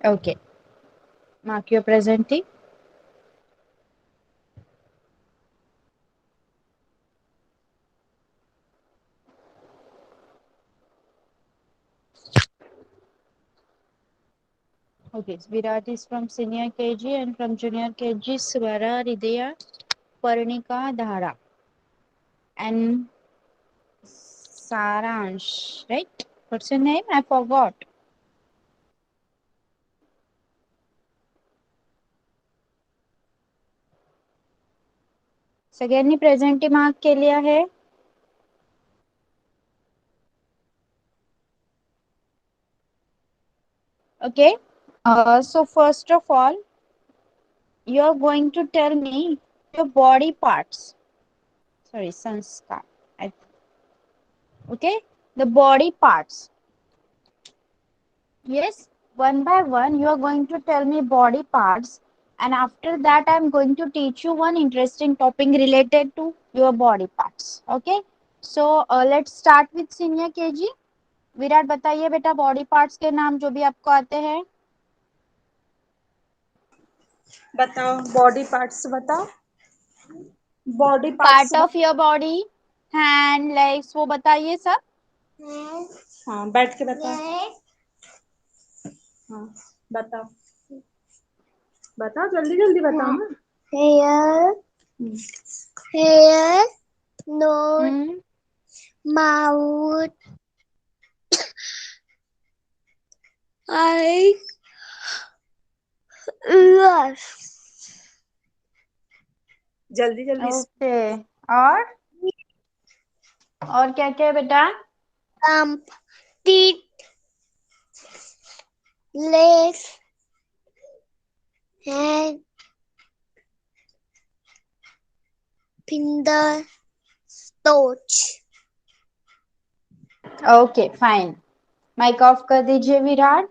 Okay, mark your presenting. Okay, Virat is from senior KG and from junior KG, Swara, Ridya, Parnika, Dhara, and Saransh, right? What's your name? I forgot. सगळ्यांनी presenty mark केली आहे. Okay. So first of all, you're going to tell me your body parts. Sorry, sanskar. Okay, the body parts. Yes, one by one, you are going to tell me body parts, and after that, I'm going to teach you one interesting topic related to your body parts. Okay, so let's start with senior KG. विराट बताइए बेटा body parts के नाम जो भी आपको आते हैं. बताओ body parts बताओ. Body parts part of your body, hand, legs, वो बताइए सब. हाँ बैठ के बताओ. हाँ बताओ. बताओ जल्दी जल्दी बताओ ना. Hair, hair, nose, mouth, eyes, ears, जल्दी जल्दी. ओके, और क्या क्या है बेटा. thumb, teeth, legs, hand, finger, toes. Okay fine. Mic off कर दीजिए Virat.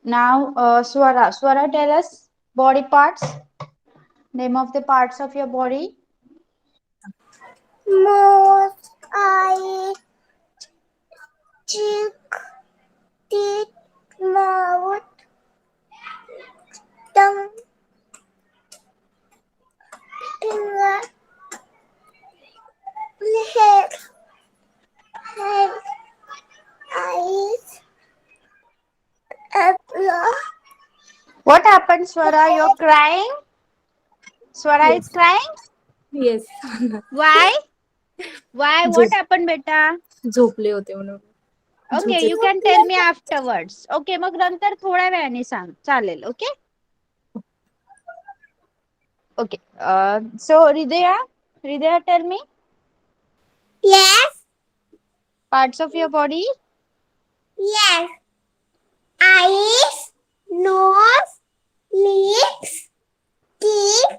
Now Swara, Swara tell us body parts, name of the parts of your body. Nose, eye, cheek, teeth, mouth, tongue, finger, head, head, eyes, apple. What happened, Swara? You're crying? Swara is Yes. crying? Yes. Why? Why? What happened, beta? झोपले होते म्हणून. Okay, you can tell me afterwards. Okay, मग नंतर थोड्या वेळाने सांग, चालेल. Okay? Okay. So Hridaya, tell me Yes, parts of your body. yes. Eyes, nose, lips, teeth,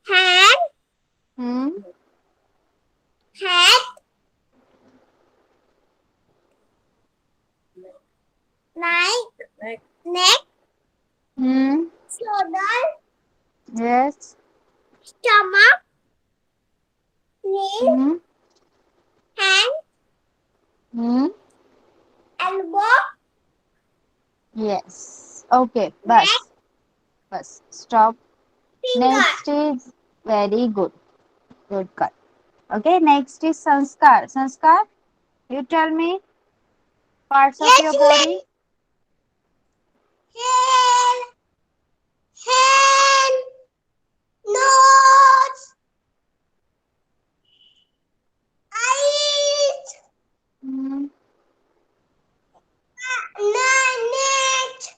hand, Hmm. head, neck, Hmm. shoulder, Yes. stomach, knee, Hmm. hand, Hmm. elbow, Yes. Okay. Bus. Stop. finger. Next is very good. Good cut. Okay. Next is sanskar. Sanskar, you tell me parts of Yes, your body. hand, hand, nose, eyes, Hmm. neck,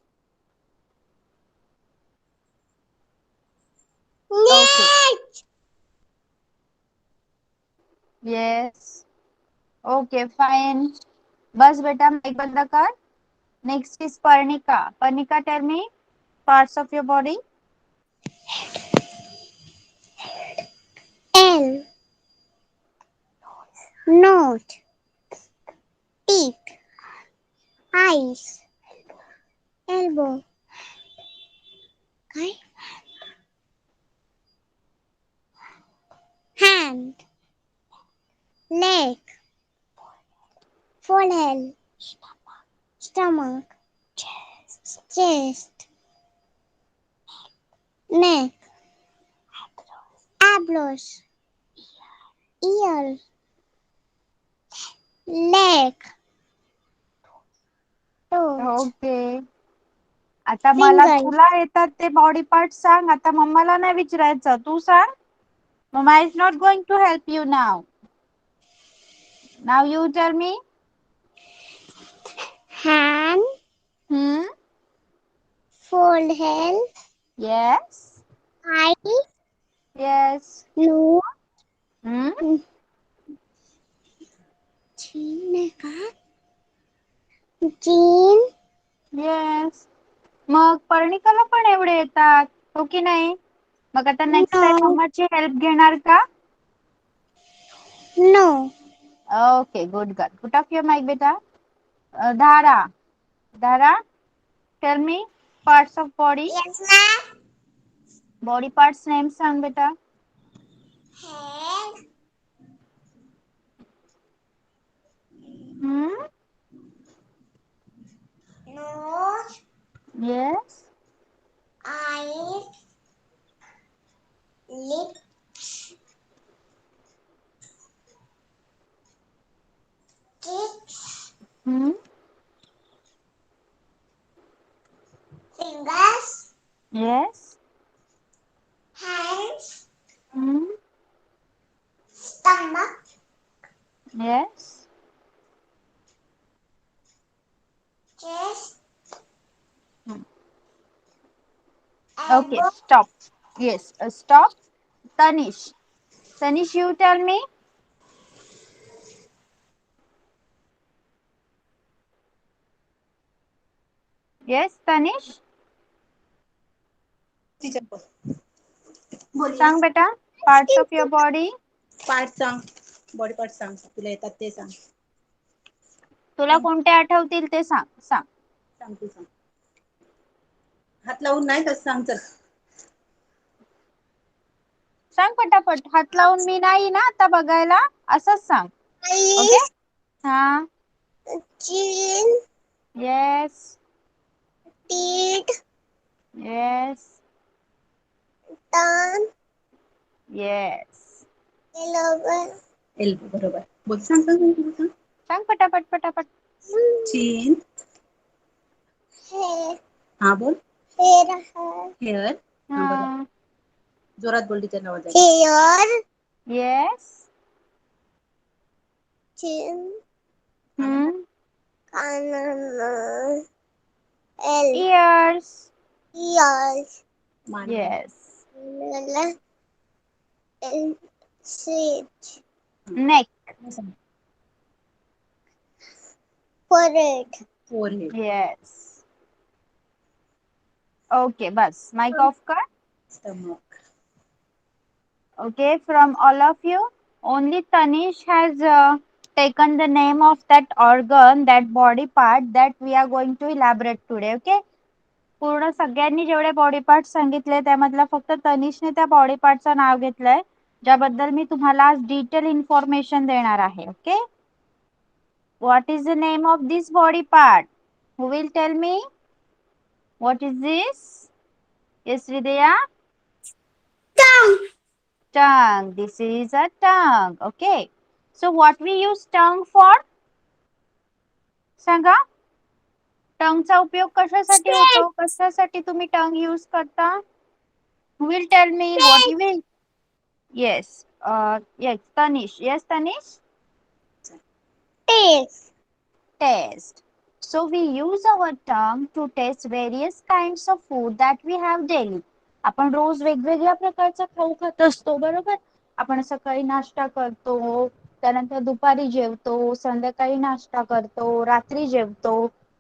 Okay. neck. Yes. Okay. Fine. बस बेटा mic बंद कर. Next is Parnika. Parnika, tell me parts of your body. L, nose, teeth, eyes, elbow, eye, hand, leg, forehead, stomach, chest, neck, eyebrows, ear, leg, toes, okay. आता मला fingers, तुला येतात ते body part सांग. आता मम्माला नाही विचारायचं, तू सांग. Mumma is not going to help you now. Now you tell me. hand, forehead, yes. eye, yes. nose, chin, yes. मग पर्णिकाला पण एवढे येतात, हो की नाही? मग आता नेक्स्ट टाइम no, मम्माची हेल्प घेणार का? no, okay, good girl. Put off your mic बेटा. Dhara. Dhara, tell me parts of body. yes ma'am, body parts name सांग बेटा. head, hmm. nose, yes. eyes, lips, cheeks, hmm. fingers, yes. hands, hmm. stomach, yes. chest, Okay, elbow, stop. Yes, stop. Tanish. Tanish, you tell me. Yes, Tanish. सांग बेटा. Parts of your body. Part सांग, body part सांग, तुला येतात ते सांग. तुला कोणते आठवतील ते सांग. सांग. सांग तू सांग. हात लावून नाही तसं सांग. चल सांग पटापट. हात लावून मी नाही ना आता बघायला. असंच सांग. ओके. eyes, हा. chin, Yes. teeth, Yes. tongue, Yes. elbow, elbow बरोबर. बोल सांग सांग. सांग पटापट पटापट. चीन. hair, हा बोल. hair, hair. हा बरोबर. हा. जोरात बोल तिच्या नावात. hair, Yes. chin, हम्म. elbow, Ears. ears, Yes. seat, Neck. forehead, forehead. Yes. Okay, बस. Mic off कर. Stomach. Okay, from all of you, only Tanish has taken the name of that organ, that body part that we are going to elaborate today. Okay. पूर्ण सगळ्यांनी जेवढे body part सांगितले त्यामधला फक्त तनिषने त्या body पार्टचं नाव घेतलंय, ज्याबद्दल मी तुम्हाला आज डिटेल इन्फॉर्मेशन देणार आहे. Okay. What is the name of this body part? Who will tell me? What is this? Yes Hridaya. tongue, Tongue. This is a tongue. Okay. So what we use tongue for? सांगा. टंगचा उपयोग कशासाठी होतो? कशासाठी तुम्ही टंग use करता? Who will tell me what you will? Yes. Yes, Tanish. Yes, Tanish? taste, Taste. So we use our tongue to taste various kinds of food that we have daily. आपण रोज वेगवेगळ्या प्रकारचा खाऊ खात असतो, बरोबर? आपण सकाळी नाश्ता करतो, त्यानंतर दुपारी जेवतो, संध्याकाळी नाश्ता करतो, रात्री जेवतो.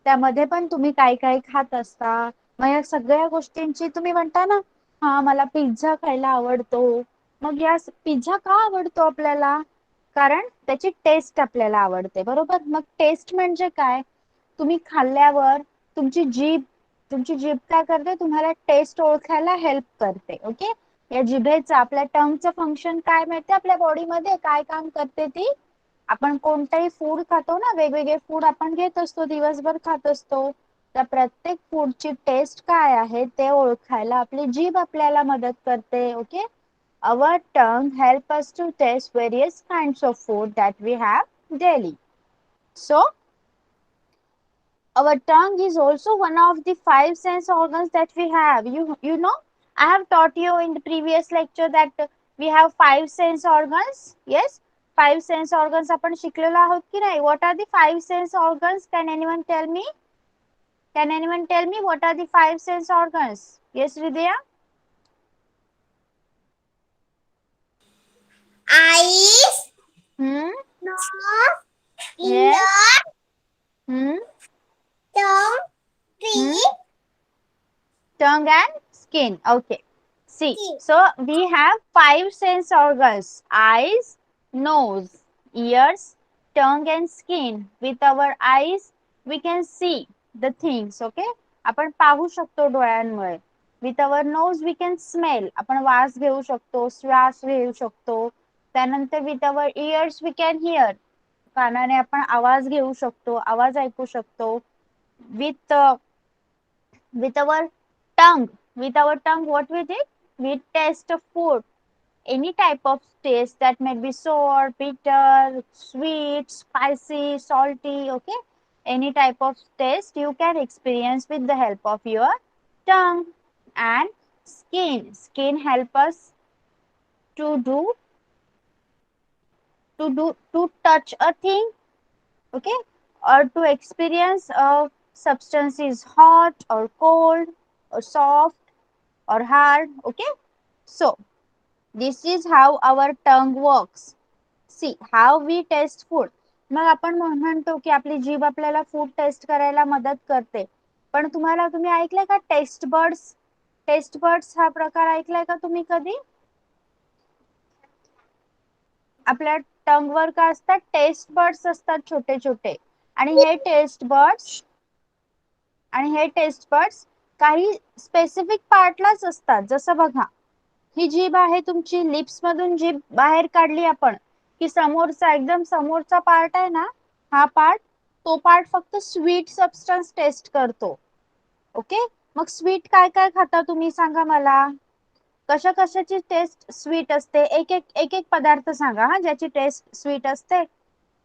त्यामध्ये पण तुम्ही काय काय खात असता. मग या सगळ्या गोष्टींची तुम्ही म्हणता ना, हा मला पिझ्झा खायला आवडतो. मग या पिझ्झा का आवडतो आपल्याला? कारण त्याची टेस्ट आपल्याला आवडते, बरोबर? मग टेस्ट म्हणजे काय? तुम्ही खाल्ल्यावर तुमची जीभ काय करते? तुम्हाला टेस्ट ओळखायला हेल्प करते. ओके. या जिभेचं, आपल्या टंगचं फंक्शन काय माहिती? आपल्या बॉडीमध्ये काय काम करते ती? आपण कोणताही फूड खातो ना, वेगवेगळे फूड आपण घेत असतो, दिवसभर खात असतो. त्या प्रत्येक फूडची टेस्ट काय आहे ते ओळखायला आपली जीभ आपल्याला मदत करते. Okay, our tongue help us to taste various kinds of food that we have daily. So our tongue is also one of the five sense organs that we have. You know, I have taught you in the previous lecture that we have five sense organs. Yes, five sense organs आपण शिकलेलो आहोत की नाही? What are the five sense organs? Can anyone tell me? Can anyone tell me what are the five sense organs? Yes, Hridaya? Eyes, Hmm. nose, Yes. ear, Hmm. tongue, Hmm. teeth, Tongue and skin. Okay. See, teeth. so we have five sense organs: eyes, nose, ears, tongue and skin. With our eyes, we can see the things. Okay. आपण पाहू शकतो डोळ्यांमुळे. With our nose, we can smell. आपण वास घेऊ शकतो, श्वास घेऊ शकतो. त्यानंतर with our ears, we can hear. कानाने आपण आवाज घेऊ शकतो, आवाज ऐकू शकतो. With with our tongue, what we did, we taste food, any type of taste that may be sour, bitter, sweet, spicy, salty. Okay, any type of taste you can experience with the help of your tongue. And skin help us to do to touch a thing. Okay, or to experience a substance is hot or cold or soft or hard. Okay, so this is how our tongue works. See how we taste food. मग आपण म्हणतो की आपली जीभ आपल्याला food taste करायला मदत करते, पण तुम्ही ऐकलंय का टेस्ट बर्ड्स हा प्रकार ऐकलाय का तुम्ही कधी? आपल्या टंग वर काय असतात? टेस्ट बर्ड्स असतात छोटे छोटे. आणि हे टेस्ट बर्ड्स काही स्पेसिफिक पार्टलाच असतात. जसं बघा, ही जीभ आहे तुमची, लिप्स मधून जीभ बाहेर काढली आपण की समोरचा एकदम समोरचा पार्ट आहे ना, हा पार्ट, तो पार्ट फक्त स्वीट सबस्टन्स टेस्ट करतो. ओके, मग स्वीट काय काय खाता तुम्ही सांगा मला? कशा कशाची टेस्ट स्वीट असते? एक एक पदार्थ सांगा हा ज्याची टेस्ट स्वीट असते.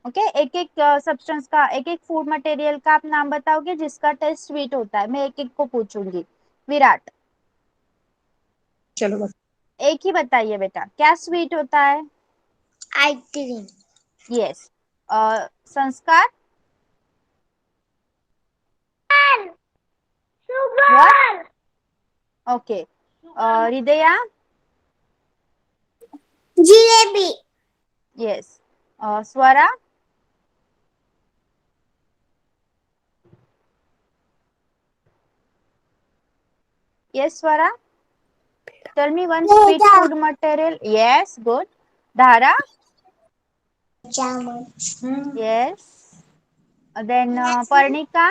ओके, एक एक सब्सटेंस का, एक एक फूड मटेरियल का आप नाम बताओगे जिसका टेस्ट स्वीट होता है. मैं एक एक को पूछूंगी. विराट, चलो बस. एक ही बताइए बेटा, क्या स्वीट होता है? Ice cream. Yes. Sanskar, Sugar. Okay. Hridaya, Jalebi. Yes. Swara, yes Swara, tell me one sweet Pizza. food material. Yes, good. Dhara, Jamun. yes. Then Parnika,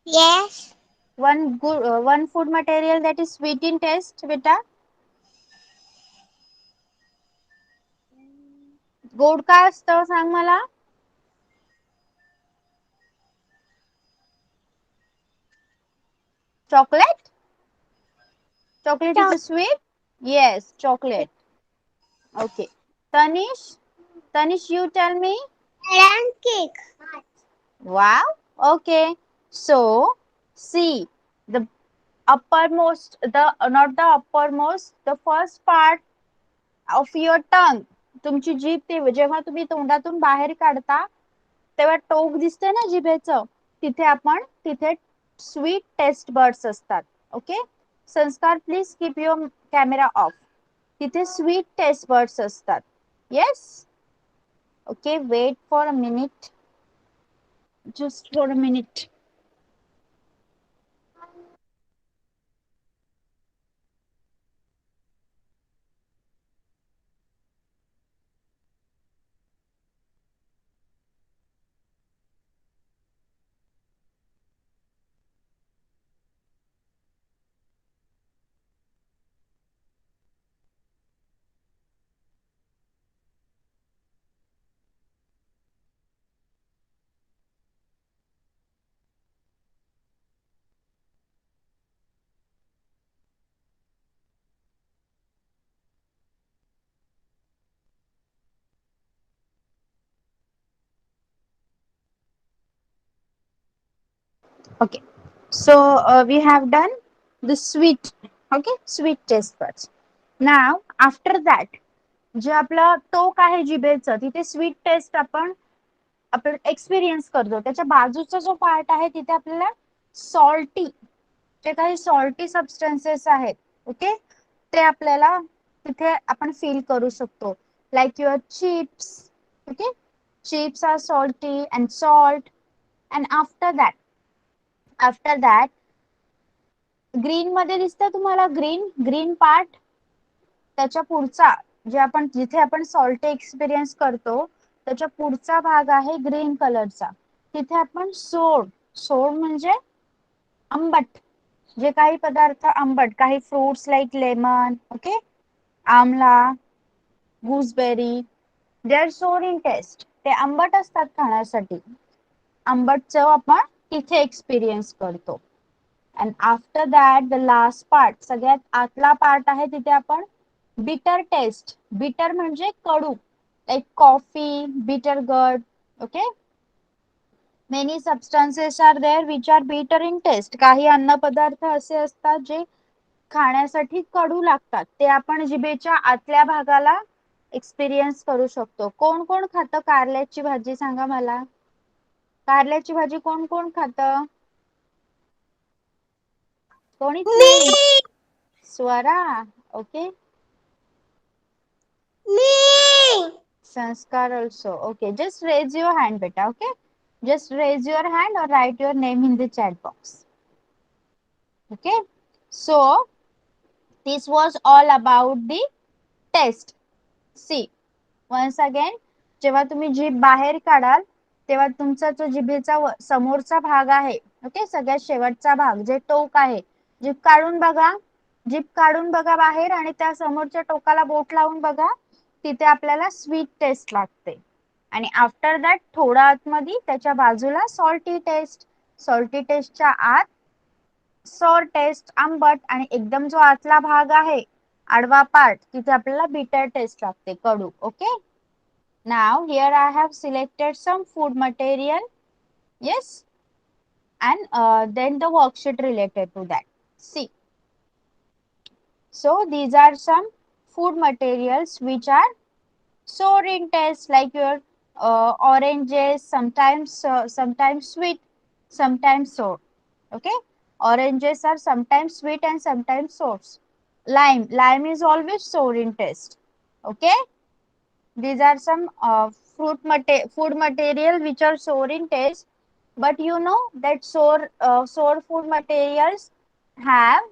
Yes. one food material that is sweet in taste, beta. गोड काय असतं सांग मला? Chocolate? Chocolate is a sweet? Yes, chocolate. Okay. Tanish, you tell me. Pancake. Wow. Okay. So, see, the uppermost, the not the uppermost, the first part of your tongue. तुमची जीभ ते जेव्हा तुम्ही तोंडातून बाहेर काढता तेव्हा टोक दिसते ना जिभेचं, तिथे स्वीट टेस्ट बर्ड्स असतात. Okay, Sanskar please keep your camera off. तिथे स्वीट टेस्ट बर्ड्स असतात. Yes. Okay, wait for a minute, just for a minute. Okay, so we have done the sweet, okay, sweet taste buds. Now after that, जे आपलं टोक आहे जिभेचं तिथे sweet taste आपण experience करतो, त्याच्या बाजूचा जो पार्ट आहे तिथे आपल्याला सॉल्टी, जे काही सॉल्टी सबस्टन्सेस आहेत, ओके, ते आपल्याला तिथे आपण फील करू शकतो. Like your chips, okay, chips are salty and salt. And after that green मध्ये दिसतंय तुम्हाला, ग्रीन ग्रीन पार्ट, त्याच्या पुढचा जिथे आपण सॉल्ट एक्सपिरियन्स करतो त्याच्या पुढचा भाग आहे ग्रीन कलरचा. तिथे आपण सोड, सोड म्हणजे आंबट, जे काही पदार्थ आंबट, काही फ्रुट्स लाईक लेमन, ओके, आमला, गूसबेरी, दे आर सोर इन टेस्ट, ते आंबट असतात खाण्यासाठी. आंबट चव आपण तिथे एक्सपिरियन्स करतो. And after that the last part, सगळ्यात आतला पार्ट आहे तिथे आपण बिटर टेस्ट, बिटर म्हणजे कडू, like coffee, bitter gourd, okay. Many substances are there which are bitter in taste. काही अन्न पदार्थ असे असतात जे खाण्यासाठी कडू लागतात, ते आपण जिभेच्या आतल्या भागाला एक्सपिरियन्स करू शकतो. कोण कोण खातं कारल्याची भाजी, सांगा मला. कारल्याची भाजी कोण कोण खातं? कोणीच नाही. Swara, okay. Me. Sanskar also. Okay, just raise your hand, beta. Okay, just raise your hand or write your name in the chat box. Okay, so this was all about the test. See, once again, जेव्हा तुम्ही जीभ बाहेर काढाल तेव्हा तुमचा जो जिभेचा समोरचा भाग आहे, ओके, सगळ्यात शेवटचा भाग जे टोक आहे, जीभ काढून बघा, जीभ काढून बघा बाहेर आणि त्या समोरच्या टोकाला बोट लावून बघा, तिथे आपल्याला स्वीट टेस्ट लागते. आणि आफ्टर दॅट थोडं आतमध्ये त्याच्या बाजूला सॉल्टी टेस्ट, सॉल्टी टेस्टच्या आत सॉर टेस्ट आंबट, आणि एकदम जो आतला भाग आहे आडवा पार्ट तिथे आपल्याला बिटर टेस्ट लागते, कडू. Okay, now here I have selected some food material, yes, and then the worksheet related to that. See, so these are some food materials which are sour in taste, like your oranges, sometimes sweet, sometimes sour. Okay, oranges are sometimes sweet and sometimes sour. Lime is always sour in taste. Okay, these are some food material which are sour in taste, but you know that sour food materials have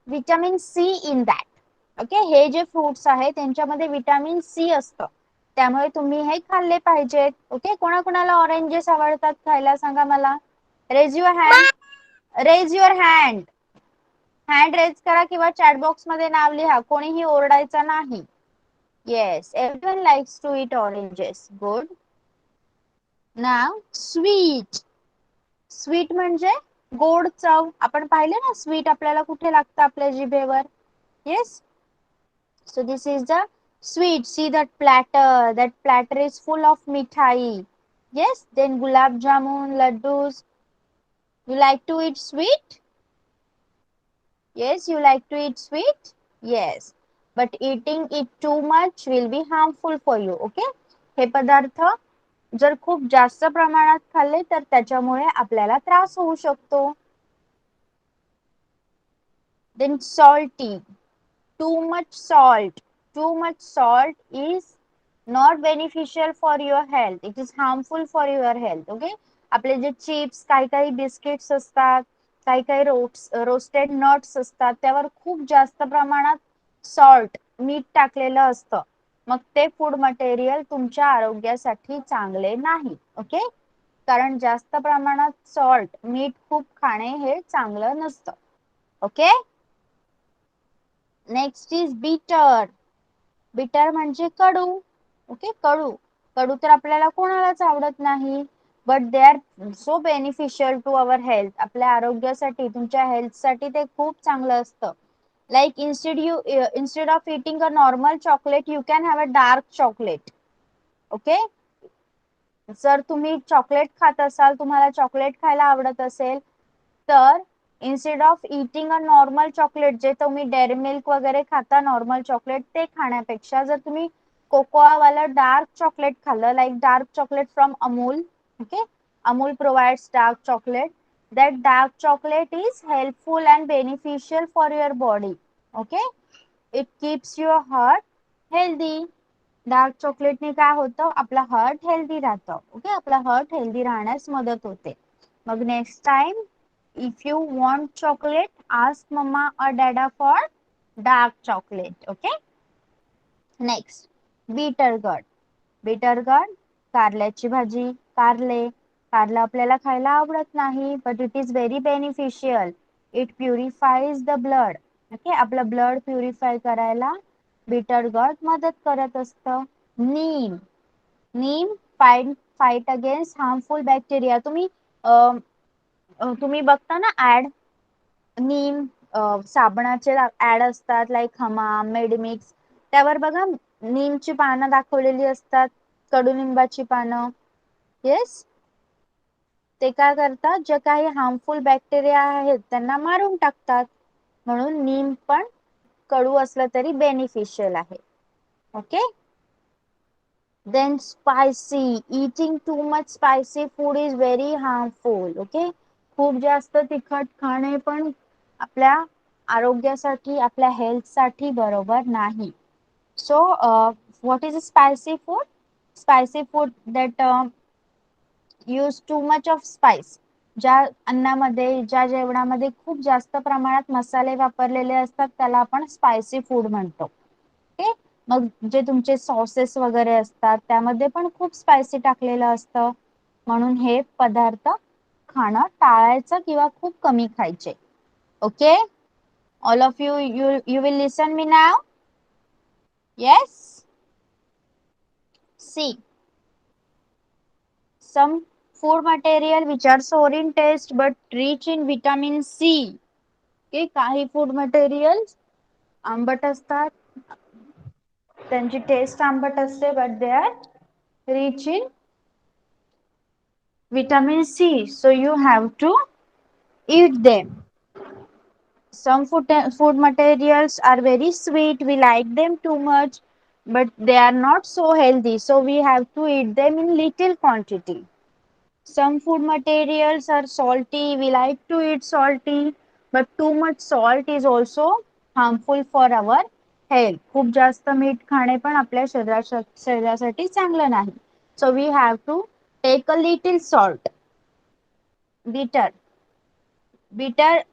vitamin C in that. Okay, हे जे fruits आहेत त्यांच्यामध्ये vitamin C असतं, त्यामुळे तुम्ही हे खाल्ले पाहिजेत. ओके, कोणाकोणाला ऑरेंजेस आवडतात खायला, सांगा मला. Raise your hand, raise your hand, hand raise करा किंवा चॅट बॉक्स मध्ये नाव लिहा, कोणीही ओरडायचं नाही. Yes, everyone likes to eat oranges. Good. Now sweet, sweet म्हणजे गोड चव. आपण पाहिले ना स्वीट आपल्याला कुठे लागतं, आपल्या जिभेवर. Yes, so this is the sweet. See that platter, that platter is full of mithai. Yes, then gulab jamun, laddus. You like to eat sweet? Yes, you like to eat sweet? Yes, but eating it too much will be harmful for you. Okay, हे पदार्थ जर खूप जास्त प्रमाणात खाल्ले तर त्याच्यामुळे आपल्याला त्रास होऊ शकतो. Then salty, too much salt, too much salt is not beneficial for your health, it is harmful for your health. Okay, आपले जे चिप्स, काही काही बिस्किट्स असतात, काही काही रोस्टेड नट्स असतात, त्यावर खूप जास्त प्रमाणात सॉल्ट, मीठ टाकलेलं असतं, मग ते फूड मटेरियल तुमच्या आरोग्यासाठी चांगले नाही. ओके, कारण जास्त प्रमाणात सॉल्ट, मीठ खूप खाणे हे चांगलं नसतं. ओके, नेक्स्ट इज बिटर. बिटर म्हणजे कडू. ओके, कडू, कडू तर आपल्याला कोणालाच आवडत नाही, but they are so beneficial to our health. आपल्या आरोग्यासाठी, तुमच्या हेल्थसाठी ते खूप चांगलं असतं. Like instead of eating a normal chocolate, you can have a dark chocolate. Okay, जर तुम्ही चॉकलेट खात असाल, तुम्हाला चॉकलेट खायला आवडत असेल, तर instead of eating a normal chocolate, जे तुम्ही डेअरी मिल्क वगैरे खाता नॉर्मल चॉकलेट, ते खाण्यापेक्षा जर तुम्ही कोकोआ वाला डार्क चॉकलेट खाल्लं, like dark chocolate from Amul, okay, Amul provides dark chocolate, that dark chocolate is helpful and beneficial for your body. Okay, it keeps your heart healthy. Dark चॉकलेटने काय होतं, आपला हार्ट हेल्दी राहतं. ओके, आपला heart healthy राहण्यास मदत होते. मग next time if you want chocolate, ask mamma और dada for dark chocolate. Okay, next bitter gourd. Bitter gourd, कारल्याची भाजी, कारले. कारला आपल्याला खायला आवडत नाही, but it is very beneficial. It purifies the blood. Okay, आपलं ब्लड प्युरिफाय करायला बीटर गट मदत करत असतं. Neem. Neem fight against harmful bacteria. तुम्ही बघता ना ऍड, नीम साबणाचे ऍड असतात, लाईक हमाम, मेडमिक्स, त्यावर बघा नीमची पानं दाखवलेली असतात, कडुनिंबाची पानं. येस, ते काय करतात, जे काही हार्मफुल बॅक्टेरिया आहेत त्यांना मारून टाकतात. म्हणून नीम पण कडू असलं तरी बेनिफिशियल आहे. Okay, then spicy. Eating too much spicy food is very harmful. Okay, खूप जास्त तिखट खाणे पण आपल्या आरोग्यासाठी, आपल्या हेल्थसाठी बरोबर नाही. So what is a spicy food? Spicy food that use too much of spice. ज्या अन्नामध्ये, ज्या जेवणामध्ये खूप जास्त प्रमाणात मसाले वापरलेले असतात, त्याला आपण स्पायसी फूड म्हणतो. ओके, मग जे तुमचे सॉसेस वगैरे असतात त्यामध्ये पण खूप स्पायसी टाकलेलं असतं. म्हणून हे पदार्थ खाणं टाळायचं किंवा खूप कमी खायचे. Okay, all of you you will listen me now. Yes, see, some food material which are sour in taste but rich in vitamin C. Okay, काही फूड मटेरियल्स आंबट असतात, त्यांची टेस्ट आंबट असते, but they R rich in vitamin C, so you have to eat them. Some food materials are very sweet, we like them too much, but they are not so healthy, so we have to eat them in little quantity. Some food materials are salty, we like to eat salty, but too much salt is also harmful for our health. खूप जास्त मीठ खाणे पण आपल्या शरीरासाठी चांगलं नाही. So we have to take a little salt. Bitter. Bitter,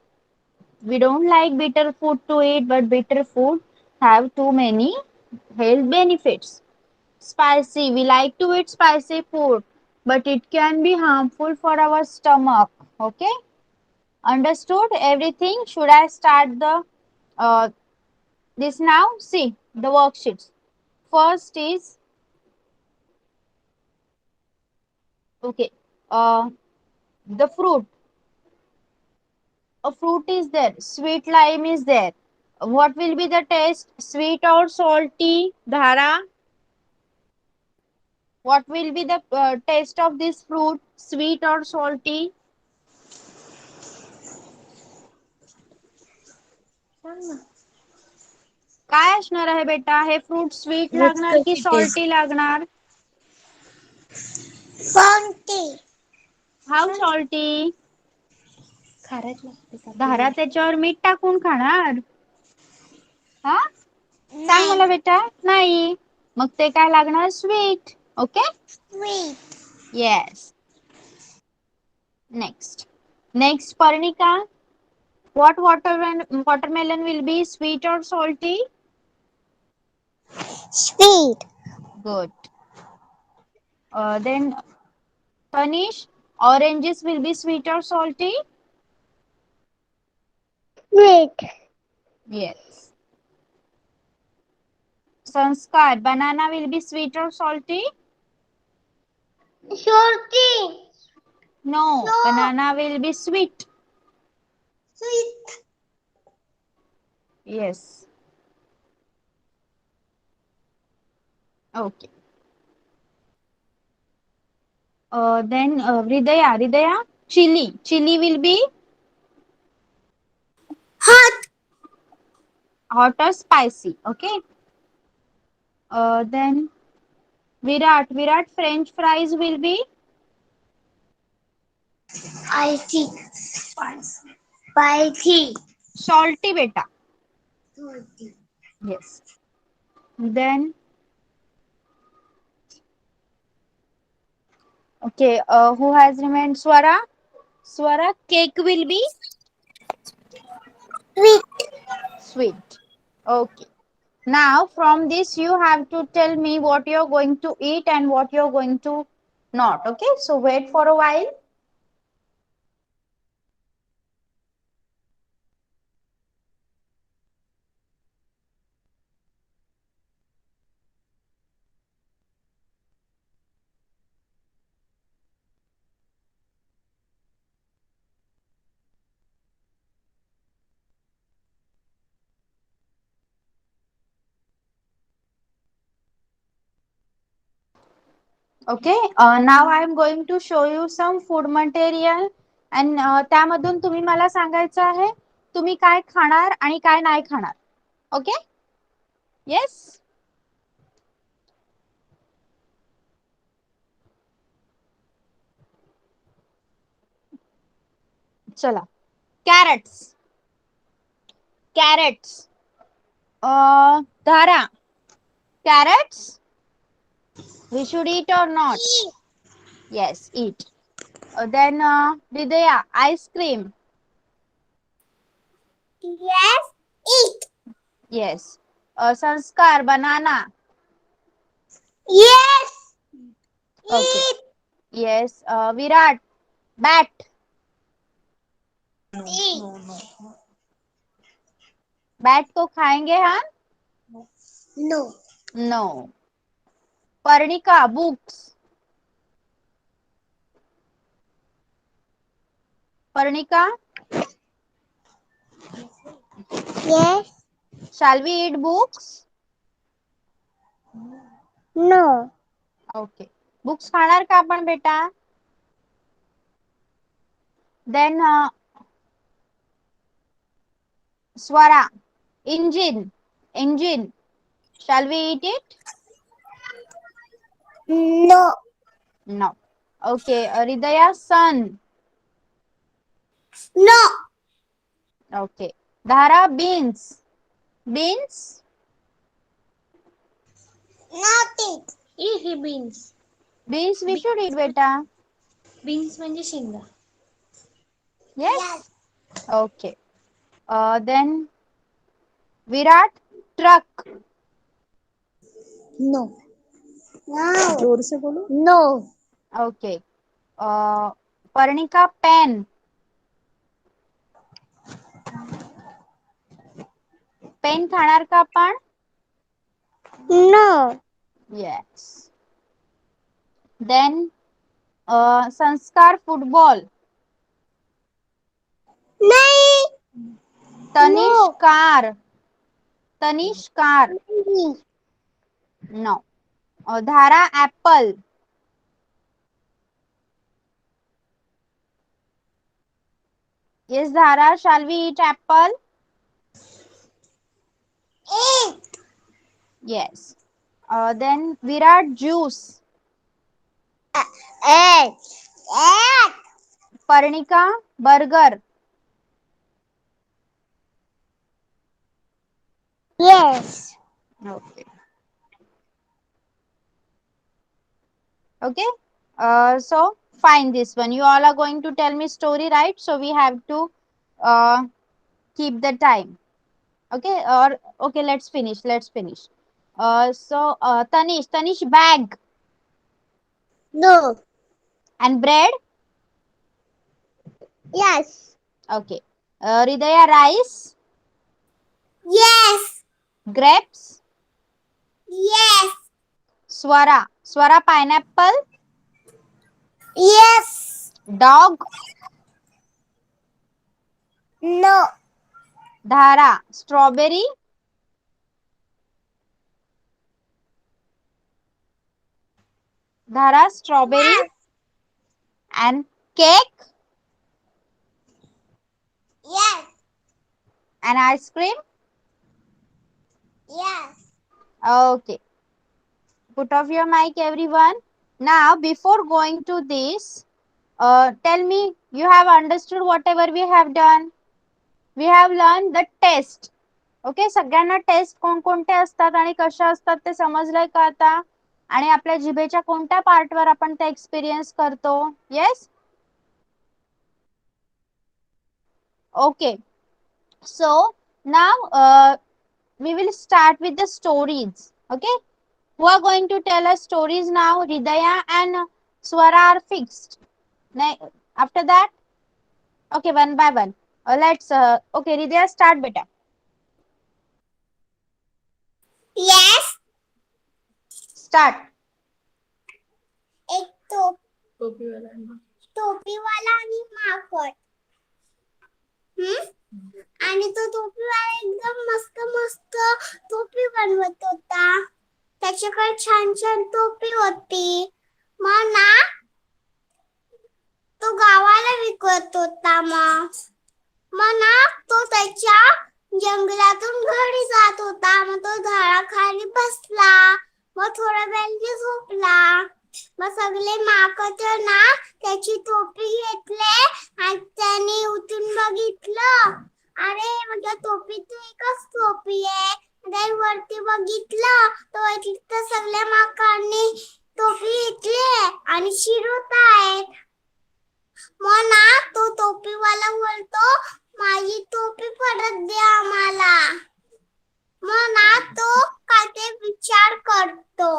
we don't like bitter food to eat, but bitter food have too many health benefits. Spicy, we like to eat spicy food, but it can be harmful for our stomach. Okay, understood everything? Should I start the this now? See the worksheets. First is, okay, the fruit. A fruit is there, sweet lime is there. What will be the taste, sweet or salty? Dhara, what will be the taste of this fruit, sweet or salty? काय असणार आहे बेटा, हे fruit sweet लागणार की salty लागणार? Fonty. How salty? धारा त्याच्यावर मीठ टाकून खाणार? हा, सांग मला बेटा. नाही, मग ते काय लागणार, sweet. Okay, Sweet. Yes. Next Parnika, what watermelon will be sweet or salty? Sweet. Good. Then Tanish, oranges will be sweet or salty? Sweet. Yes. Sanskar, banana will be sweet or salty? Salty. No, No. banana will be sweet. Sweet. Yes. Okay. Then Hridaya, chili. Chili will be Hot. hot or spicy. Okay. Then Virat, French fries will be Spicy. Spicy. salty, beta. Salty. Yes. Then, okay, who has remained? Swara. Swara, cake will be Sweet. sweet. Okay. Now, from this, you have to tell me what you're going to eat and what you're going to not. Okay. So, wait for a while. Okay. Now, I am going to show you some food material. And त्यामधून तुम्ही मला सांगायचं आहे तुम्ही काय खाणार आणि काय नाही खाणार. Okay. Yes. चला. Carrots. Carrots. Dhara. Carrots. We should eat or not? Yes, eat. Then Hridaya, ice cream. Yes. Eat. Yes. Sanskar, banana. Yes. Okay. Eat. Yes. Virat, bat. No, Eat. no, no. Bat को खाएंगे हम? No. No. Parnika, books. Parnika, Yes. shall we eat books? No. Okay. Books खाणार का आपण बेटा? Then Swara, engine. Engine. Shall we eat it? No. No. Okay. Hridaya, sun. No. Okay. Dhara, beans. Beans? Not it. Easy beans. Beans we should eat, beta. Beans म्हणजे शेंगा. Yes? Okay. Then Virat, truck. No. No. जोर से बोलो. No. Okay. Parnika, pen. Pen खाणार का आपण? No. Yes. Then Sanskar, football. नहीं. Tanish, car. Tanish, car. नहीं. No. Dhara, apple. Yes, Dhara, shall we eat apple? Eat. Yes. Then Virat, juice. Egg. Egg. Parnika, burger. Yes. Okay. Okay. So find this one. You all are going to tell me story, right? So we have to keep the time. Okay. Or okay, let's finish. Let's finish. Tanish, bag No. and bread. Yes. Okay. Hridaya, rice, Yes. grapes. Yes. Swara, pineapple, Yes. dog. No. Dhara, strawberry. Dhara, strawberry. And cake Yes. and ice cream. Yes. Okay. Put off your mic, everyone. Now, before going to this, tell me, you have understood whatever we have done. We have learned the test. Okay, सगळ्यांना taste कोणकोणते असतात आणि कशा असतात ते समजलंय का आता? आणि आपल्या जिभेच्या कोणत्या पार्टवर आपण ते एक्सपिरियन्स करतो? Yes. Okay, so now we will start with the stories. Okay, who are going to tell us stories now? Hridaya and Swara are fixed. After that, okay, one by one. Let's okay, Hridaya, start beta. Yes. Start. एक टोपीवाला आणि माकड. आणि तो टोपीवाला एकदम मस्त मस्त टोपी बनवत होता. त्याच्याकडे छान छान टोपी होती. मग ना तो गावाला विकत होता. मग ना तो त्याच्या जंगलातून घरी जात होता. मग तो झाडाखाली बसला. मग थोड्या वेळाने झोपला. मग सगळे माकड ना त्याची टोपी घेतले आणि त्याने उठून बघितलं. अरे माझ्या टोपीत एकच टोपी आहे. त्याने वरती बघितलं तर सगळ्या माकडांनी टोपी घेतली आणि शिरवत आहेत. मग ना तो टोपीवाला बोलतो, माझी टोपी परत द्या आम्हाला. मग ना तो काय ते विचार करतो.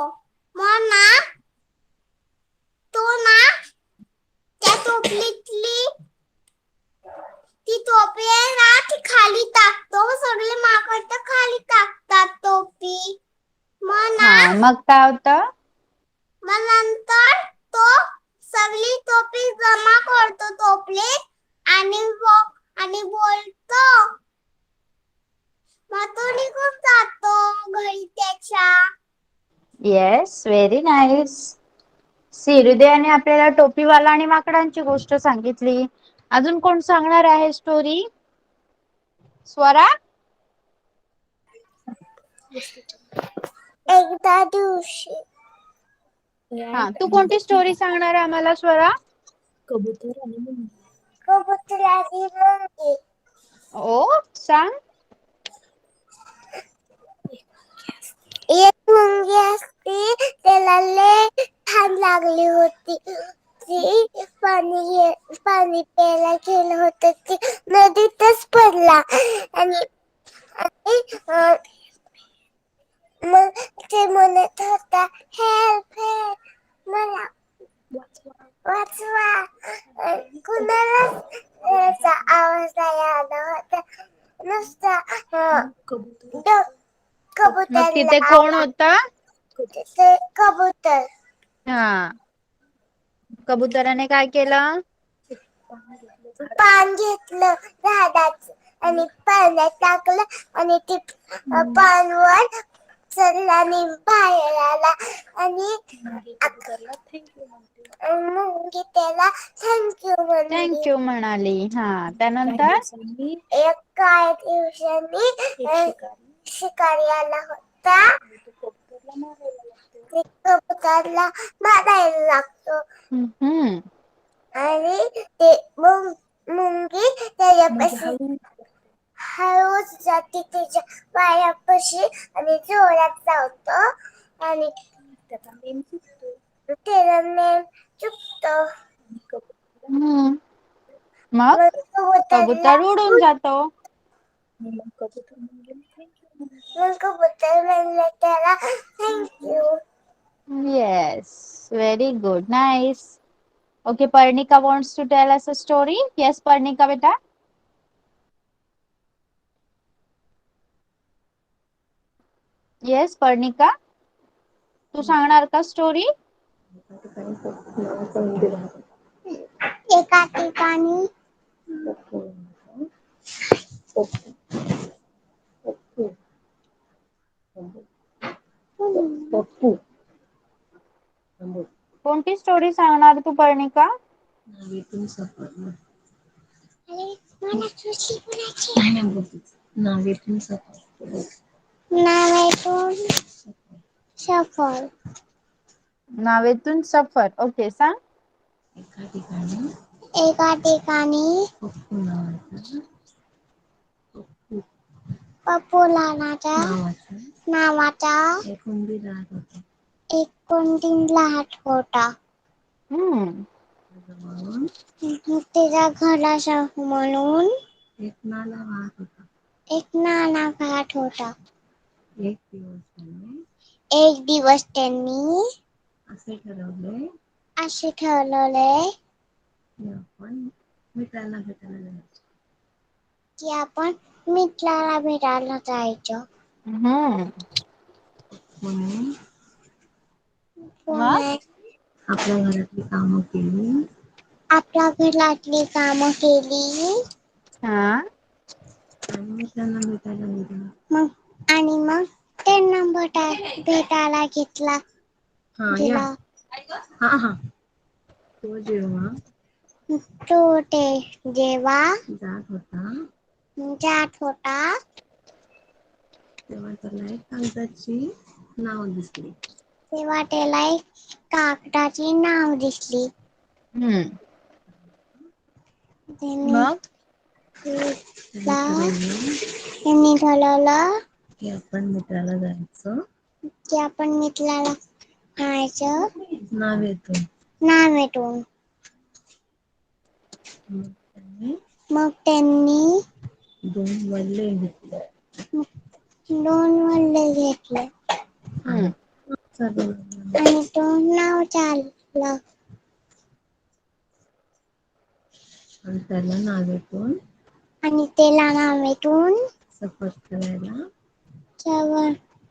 मग ना तो ना त्या टोपलीतली ती टोपी आहे ना ती खाली टाकतो. सगळे माकड तर खाली टाकतात टोपी. मग काय होतं? मग नंतर तो सगळी टोपी जमा करतो टोपलीत आणि बोलतो. मग तो निघून जातो घरी त्याच्या. Yes, very nice. हृदयाने आपल्याला टोपीवाला आणि माकडांची गोष्ट सांगितली. अजून कोण सांगणार आहे स्टोरी? स्वरा. एकदा दिवशी. हा, तू कोणती स्टोरी सांगणार आहे आम्हाला स्वरा? कबूतर आणि मुंगी. ओ, सांग. एक मुंगी असती, त्याला लय तहान लागली होती. ती पाणी प्यायला गेलं होतं. ती नदीतच पडला आणि मग ते म्हणत होता, हेल्प हेल्प, मला वाचवा. कुणालाच त्याचा आवाज नाही आला होता. नुसता मग तिथे कोण होता? ते कबूतर. हा, कबुतराने काय केलं? पान घेतलं झाडाचं आणि पाण्यात टाकलं आणि ते पानवर चढला आणि बाहेर आला आणि मुंगी त्याला थँक्यू म्हणाली. हा, त्यानंतर काही दिवसांनी शिकारी आला होता. ते कबुतरला मारायला लागतो. आणि ते मुंगी त्याच्यापाशी हळूच जाते त्याच्या पायापाशी आणि जोरात चावतो आणि त्याला मेण चुकतो. मग कबूतर उडून जातो. मग कबूतर म्हणलं त्याला thank you. Yes, very good, nice. Okay, Parnika wants to tell us a story. Yes, Parnika beta. Yes, Parnika. तू सांगणार का स्टोरी? एका ठिकाणी कोणती स्टोरी सांगणार तू, पर्णिका? नावेतून सफर. अरे मला सुशी बोलायची. नाही नाही बोलतेच. नावेतून सफर. नावेतून सफर. नावेतून सफर. ओके सांग. एका ठिकाणी एका ठिकाणी पप्पू नावाचा पप्पू नावाच्या नावाचा एक उंदीर राहत होता. एक कोंडीण राहत होता. हम्म. म्हणून त्याच्या घरासमोरून एक नाला वाहत होता. एक नाला वाहत होता. एक दिवस त्यांनी असे ठरवले असे ठरवले की आपण मित्रांना भेटायला जायचं. की आपण मित्राला भेटायला जायचं. हम्म. म्हणून मग आपल्या घरातली कामं केली. आपल्या घरातली कामं केली. हा. आणि मित्रांना भेटायला गेलो. मग त्यांना भेटायला घेतला. हा या. गेला. हा हा. तो जेव्हा जेव्हा जात होता जात होता तेव्हा त्याला एक कागदाची नाव दिसली. तेव्हा त्याला एक कागदाची नाव दिसली. हम्म. त्यांनी मग त्यांनी ठरवलं की आपण मित्राला जायचं. की आपण मित्राला जायचं. नावेतून. नावेतून. मग त्यांनी दोन वल्हे घेतले. दोन वल्हे घेतले. हम्म. आणि तो नाव चालला. आणि त्याला नावेतून आणि त्याला नावेतून सफर करायला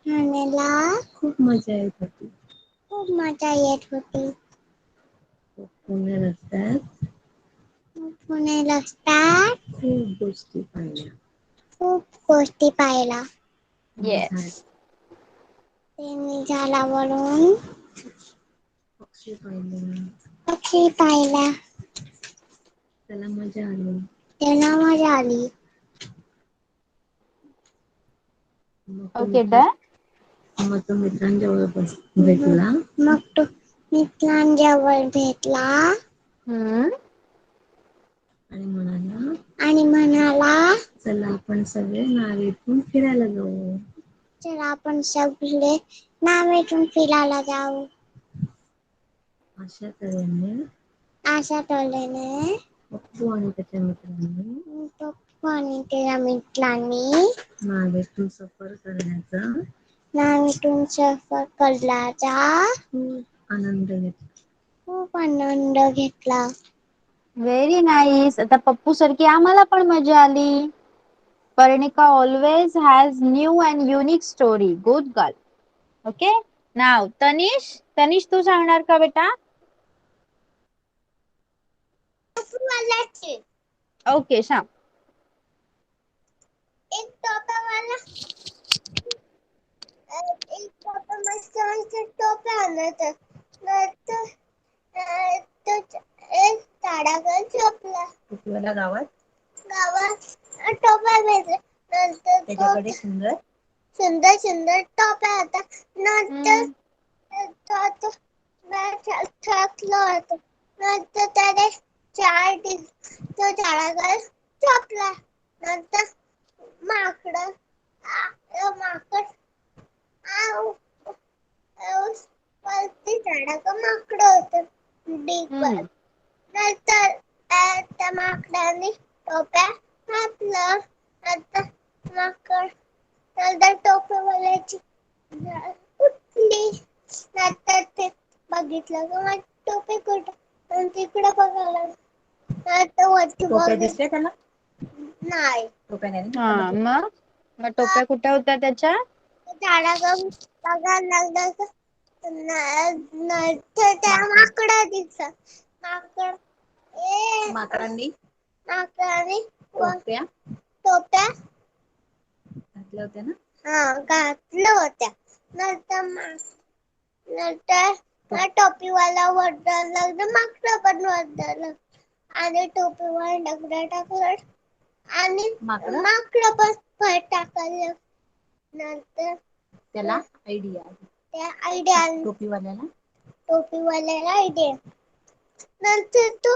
खाण्याला खूप मजा येत होती. खूप मजा येत होती. पुणे रस्त्यात पुणे रस्त्यात खूप गोष्टी पाहिल्या. खूप गोष्टी पाहिल्या. येस. त्यांनी झाडावरून पक्षी पाहिले. पक्षी पाहिला. त्याला मजा आली. त्याला मजा आली. Okay done. मग तो मित्रांजवळ भेटला. मग तो मित्रांजवळ भेटला. हम्म. आणि म्हणाला चला आपण सगळे नावेतून फिरायला जाऊ. चला आपण सगळे नावेतून फिरायला जाऊ. अशा तऱ्हेने अशा तऱ्हेने पप्पू आणि त्याच्या मित्रांनी पप्पू आणि त्याच्या मित्रांनी नावेतून सफर करण्याचा नावेतून सफर करण्याचा आनंद घेतला. खूप आनंद घेतला. Very nice. आता पप्पू सारखी आम्हाला पण मजा आली. Parnika always has new and unique story. Good girl. Okay. Now Tanish. Tanish तू सांगणार का बेटा? ओके सांग. एक टोप्यावाला एक टोप्या मस्त टोप्या आणायचा. एक झाडाखाली झोपला. टोपीवाला गावात टोप्या भेटल्या. नंतर त्याच्याकडे सुंदर सुंदर टोप्या होत्या. नंतर हम्म. तो थकला होता. नंतर त्याने तो झाडाखाली झोपला. नंतर माकड वरती झाडाखाली माकड होतं. ढीगभर. हम्म. नंतर त्या माकडाने टोप्या घातलं. नंतर माकड नंतर टोप्यावाल्याची उठली. नंतर ते बघितलं की माझी टोपी कुठे. नंतर तिकडे बघायला नंतर वरती दिसले त्याला नाही. टोप्या नाही हा दिसल्या. मग टोप्या कुठे होत्या त्याच्या? झाडाखाली बघायला लागलं नंतर त्या माकडा दिसला. माकडांनी टोप्या घातल्या होत्या ना. घातल्या होत्या. नंतर टोपीवाला वरडायला लागला. माकड पण वरडायला लागलं. आणि टोपीवर दगड टाकलं आणि माकडं? माकडं पण फळ टाकलं. नंतर त्याला आयडिया त्या आयडिया टोपीवाल्याला आयडिया. नंतर तो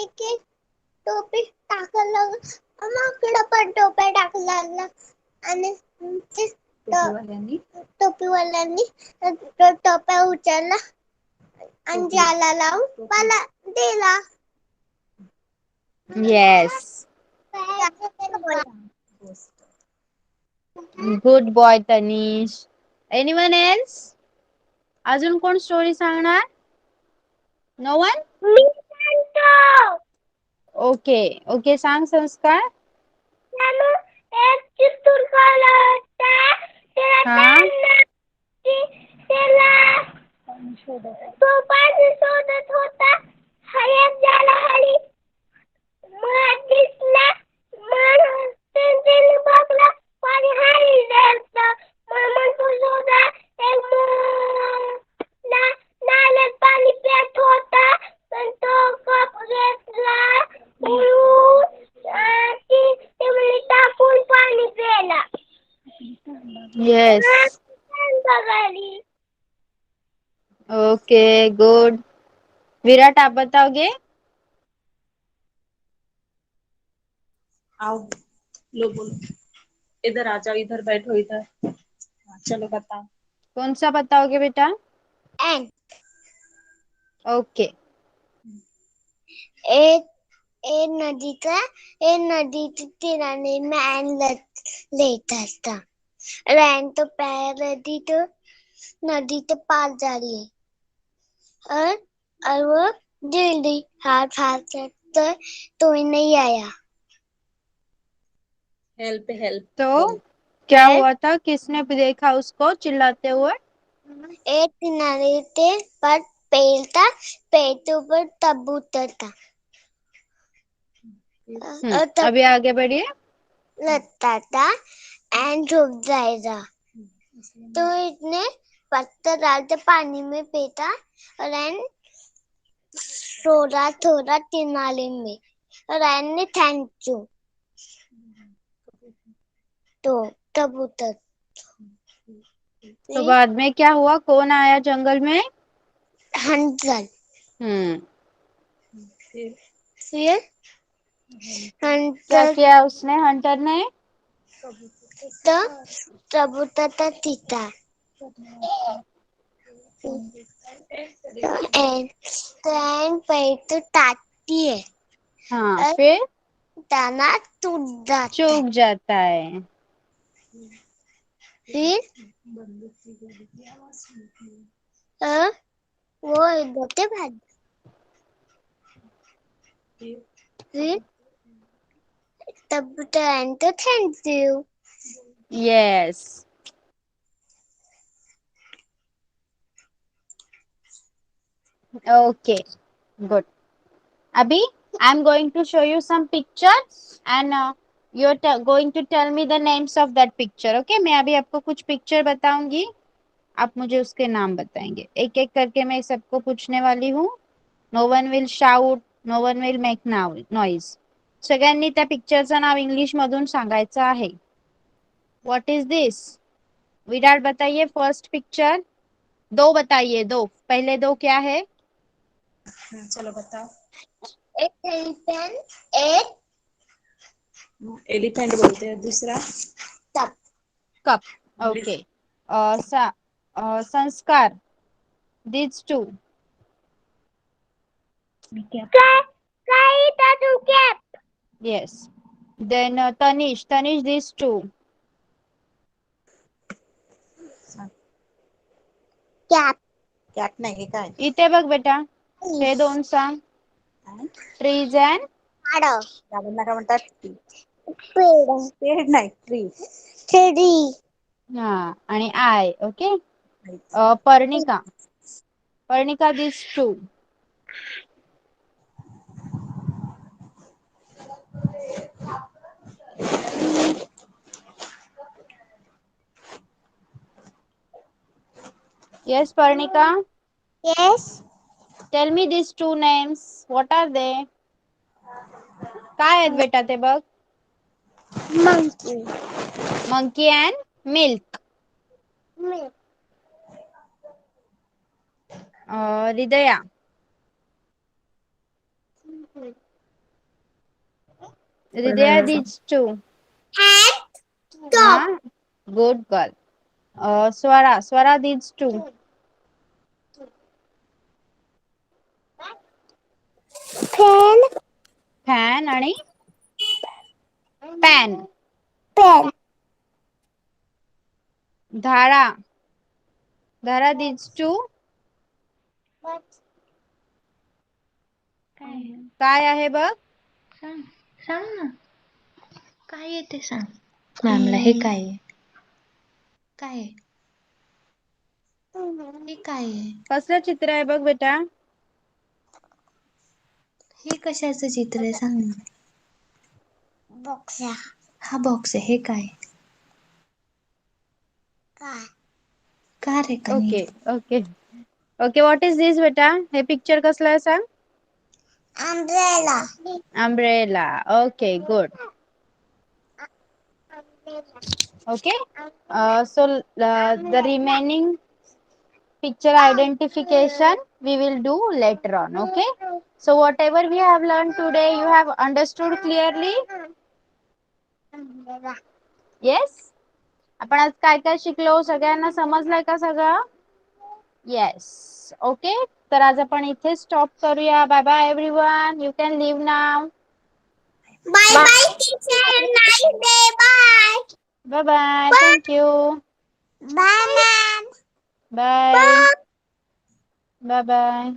एक एक टोपी टाकायला माकडं पण टोप्या टाकायला लागला आणि टोपीवाल्यांनी टोप्या उचलला आणि ज्याला लावून मला दिला. Yes. Good boy, Tanish. Anyone else? अजून कोण स्टोरी सांगणार? No one? मी सांगतो. Okay. Okay, सांग संस्कार. एक चित्तूरला होता. हा. त्याला तो पाणी शोधत होता. हयात झाला खाली. मग दिसला. मग त्याने बघला पाणी खाली जातं. मग म्हणतो शोधा. एक नाल्यात पाणी पित होता. पण तो कप घेतला. उडून ते म्हणे टाकून पाणी प्यायला. Yes. बघाली. Okay, good. विराट आप बताओगे? आओ लो बोलो, इधर आ जाओ, इधर बैठो इधर। चलो बताओ। कौन सा बताओगे बेटा? End Okay. एक नदीच्या तीराने मॅन लेत असता. रैन तो पैर नदी तो पार झाली. और वो जल्दी हाथ तो नहीं आया. Help help. तो क्या हुआ था? किसने देखा उसको चिल्लाते हुए? एक किनारे पर पेड़ था. पेड़ के ऊपर कबूतर था. और अभी आगे बढ़िए। लगता था एंड डूब जाएगा. तो इसने पत्थर डालते पानी में फेंका और एंड थोड़ा किनारे में. और एंड ने थैंक यू. तो कबूतर. तो बाद में क्या हुआ? कौन आया जंगल में? हंटर. फिर क्या हंटर किया उसने? हंटर ने तो कबूतर था तीता. एंड पैर तो टाटती है. हाँ, फिर दाना टूट जाता है. चूक जाता है। फिर वो इधर भाग. फिर तब तो thank you. Yes. Okay. Good. Abhi, I'm going to show you some pictures and you're going to tell me the names of that picture. Okay? मैं अभी आपको कुछ पिक्चर बताऊंगी. आप मुझे उसके नाम बताएंगे. एक एक करके मैं सबको पूछने वाली हूँ. No one will shout. No one will make noise. सगळ्यांनी त्या पिक्चरचं नाव इंग्लिश मधून सांगायचं आहे. What is this? विराट बताइए फर्स्ट पिक्चर. दो बताइए. दो पहले दो क्या है? चलो बताओ। एक एलिफेंट. एक एलिफेंट बोलते हैं। दूसरा कप. कप. ओके. संस्कार. These two. Sky tattoo cap. Yes. Then Tanish. Tanish, these two. Cap. Cat नाही काय? इथे बघ बेटा. हे दोन सांग. ट्रीज अँड झाडांना काय म्हणतात? पेड़. पेड़ नाही, ट्री. ट्री. हा आणि I. Okay. Parnika. Parnika, these two. Yes, Parnika. Yes. Tell me these two names. What are they? काय आहेत बेटा ते बघ. monkey, monkey and milk. milk, Hridaya. Hridaya these two. and dog, Good girl. Swara. Swara these two. pen, fan आणि pan. pen, Dhara. Dhara these two. काय आहे बघ. सांग सांग ना काय आहे ते सांग मॅमला. हे काय आहे? काय आहे? हे काय आहे? कसलं चित्र आहे बघ बेटा. हे कशाचं चित्र आहे सांग ना. box, हा बॉक्स आहे. हे काय? car, कार आहे का ओके नीट? Okay okay. What is this बेटा. हे पिक्चर कसलं आहे सांग. umbrella, umbrella. Okay good. Okay. So the remaining picture identification we will do later on. Okay. So whatever we have learned today, you have understood clearly. umbrella, Yes. आपण आज काय काय शिकलो. सगळ्यांना समजलंय का सगळं. येस. ओके. तर आज आपण इथे स्टॉप करूया. Bye bye everyone. You can leave now. bye bye teacher, nice day, bye, bye bye. Thank you. bye ma'am, bye. bye. Bye bye.